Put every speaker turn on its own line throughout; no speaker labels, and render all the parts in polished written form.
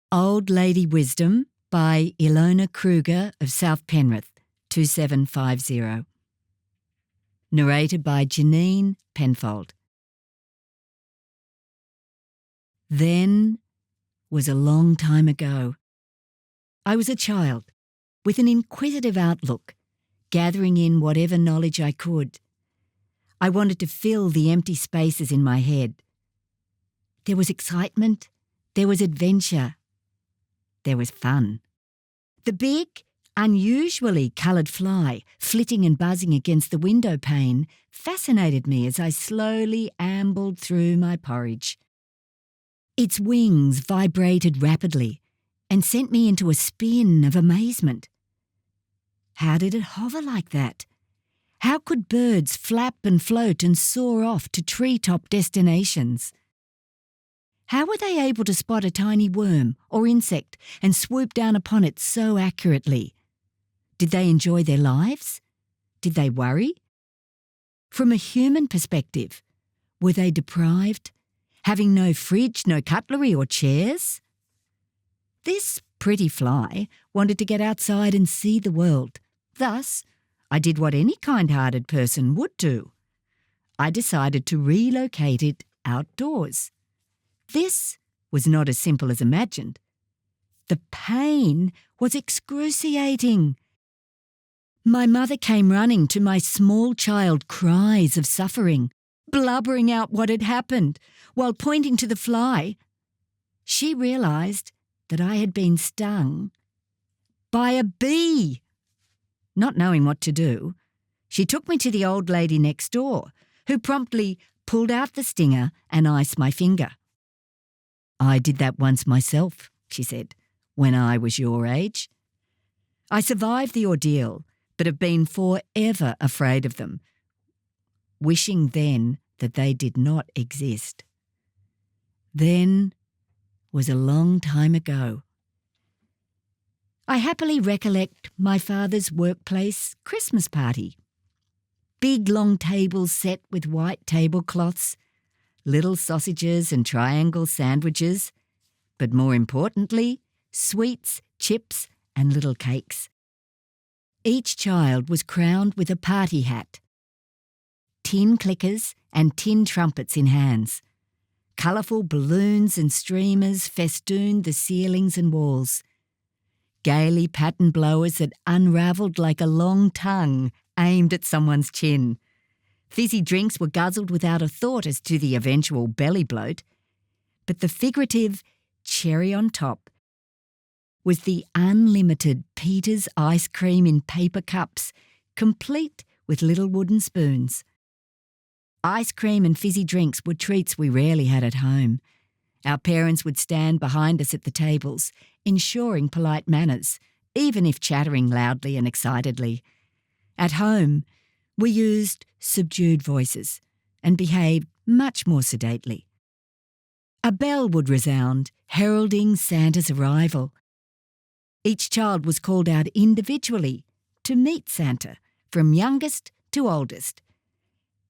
Old Lady Wisdom by Ilona Kruger of South Penrith, 2750. Narrated by Janine Penfold. Then was a long time ago. I was a child, with an inquisitive outlook, gathering in whatever knowledge I could. I wanted to fill the empty spaces in my head. There was excitement, there was adventure, there was fun. The big, unusually coloured fly, flitting and buzzing against the window pane, fascinated me as I slowly ambled through my porridge. Its wings vibrated rapidly and sent me into a spin of amazement. How did it hover like that? How could birds flap and float and soar off to treetop destinations? How were they able to spot a tiny worm or insect and swoop down upon it so accurately? Did they enjoy their lives? Did they worry? From a human perspective, were they deprived, having no fridge, no cutlery or chairs? This pretty fly wanted to get outside and see the world. Thus, I did what any kind-hearted person would do. I decided to relocate it outdoors. This was not as simple as imagined. The pain was excruciating. My mother came running to my small child cries of suffering, blubbering out what had happened, while pointing to the fly. She realised that I had been stung by a bee. Not knowing what to do, she took me to the old lady next door, who promptly pulled out the stinger and iced my finger. "I did that once myself," she said, "when I was your age. I survived the ordeal, but have been forever afraid of them, wishing then that they did not exist." Then was a long time ago. I happily recollect my father's workplace Christmas party. Big long tables set with white tablecloths, little sausages and triangle sandwiches, but more importantly, sweets, chips and little cakes. Each child was crowned with a party hat, tin clickers and tin trumpets in hands. Colourful balloons and streamers festooned the ceilings and walls. Gaily patterned blowers that unravelled like a long tongue aimed at someone's chin. Fizzy drinks were guzzled without a thought as to the eventual belly bloat. But the figurative cherry on top was the unlimited Peter's ice cream in paper cups, complete with little wooden spoons. Ice cream and fizzy drinks were treats we rarely had at home. Our parents would stand behind us at the tables, ensuring polite manners, even if chattering loudly and excitedly. At home, we used subdued voices and behaved much more sedately. A bell would resound, heralding Santa's arrival. Each child was called out individually to meet Santa, from youngest to oldest.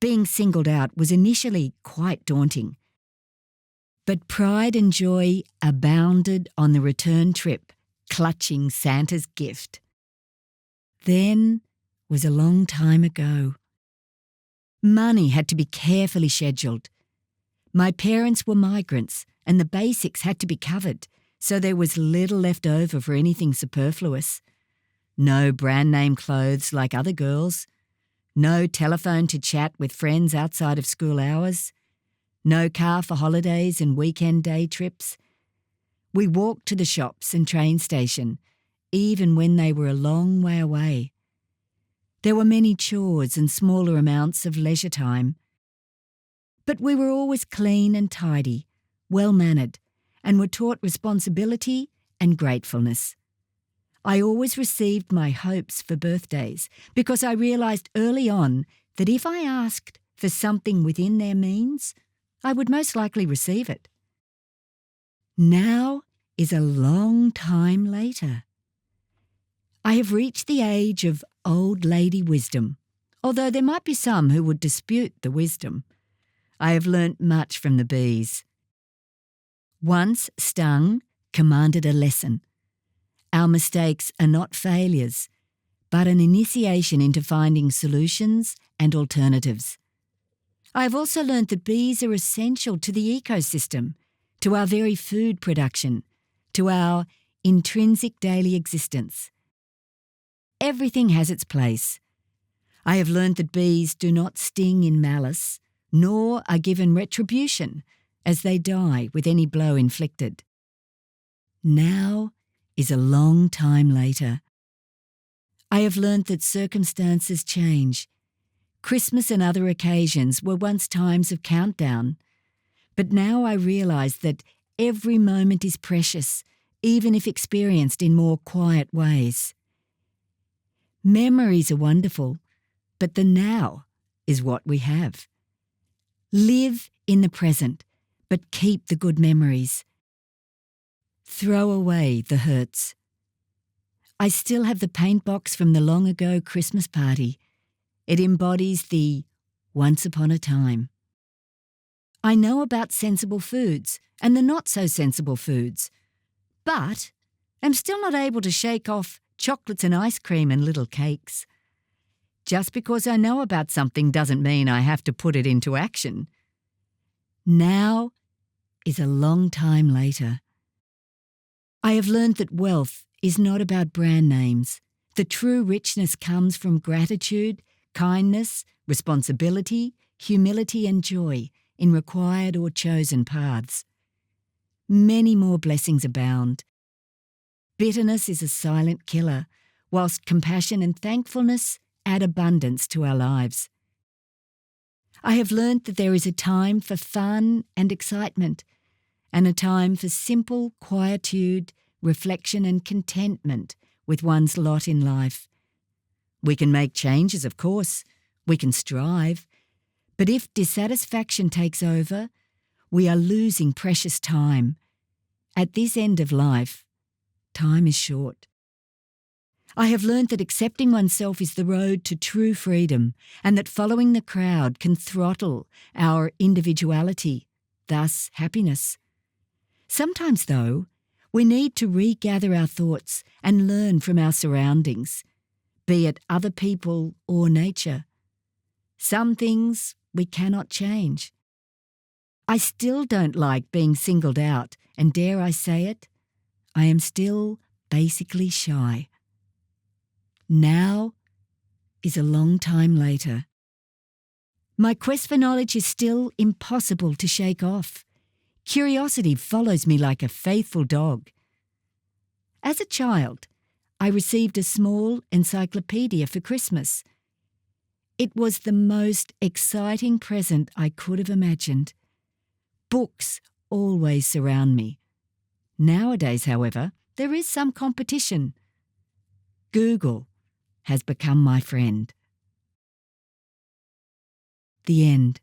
Being singled out was initially quite daunting, but pride and joy abounded on the return trip, clutching Santa's gift. Then was a long time ago. Money had to be carefully scheduled. My parents were migrants and the basics had to be covered, so there was little left over for anything superfluous. No brand name clothes like other girls. No telephone to chat with friends outside of school hours. No car for holidays and weekend day trips. We walked to the shops and train station, even when they were a long way away. There were many chores and smaller amounts of leisure time. But we were always clean and tidy, well-mannered, and were taught responsibility and gratefulness. I always received my hopes for birthdays because I realised early on that if I asked for something within their means, I would most likely receive it. Now is a long time later. I have reached the age of old lady wisdom, although there might be some who would dispute the wisdom. I have learnt much from the bees. Once stung, commanded a lesson. Our mistakes are not failures, but an initiation into finding solutions and alternatives. I have also learnt that bees are essential to the ecosystem, to our very food production, to our intrinsic daily existence. Everything has its place. I have learnt that bees do not sting in malice, nor are given retribution as they die with any blow inflicted. Now is a long time later. I have learnt that circumstances change. Christmas and other occasions were once times of countdown, but now I realise that every moment is precious, even if experienced in more quiet ways. Memories are wonderful, but the now is what we have. Live in the present, but keep the good memories. Throw away the hurts. I still have the paint box from the long ago Christmas party. It embodies the once upon a time. I know about sensible foods and the not so sensible foods, but am still not able to shake off chocolates and ice cream and little cakes. Just because I know about something doesn't mean I have to put it into action. Now is a long time later. I have learned that wealth is not about brand names. The true richness comes from gratitude, kindness, responsibility, humility and joy in required or chosen paths. Many more blessings abound. Bitterness is a silent killer, whilst compassion and thankfulness add abundance to our lives. I have learnt that there is a time for fun and excitement, and a time for simple quietude, reflection and contentment with one's lot in life. We can make changes, of course. We can strive. But if dissatisfaction takes over, we are losing precious time. At this end of life, time is short. I have learnt that accepting oneself is the road to true freedom, and that following the crowd can throttle our individuality, thus happiness. Sometimes, though, we need to regather our thoughts and learn from our surroundings, be it other people or nature. Some things we cannot change. I still don't like being singled out, and dare I say it, I am still basically shy. Now is a long time later. My quest for knowledge is still impossible to shake off. Curiosity follows me like a faithful dog. As a child, I received a small encyclopedia for Christmas. It was the most exciting present I could have imagined. Books always surround me. Nowadays, however, there is some competition. Google has become my friend. The end.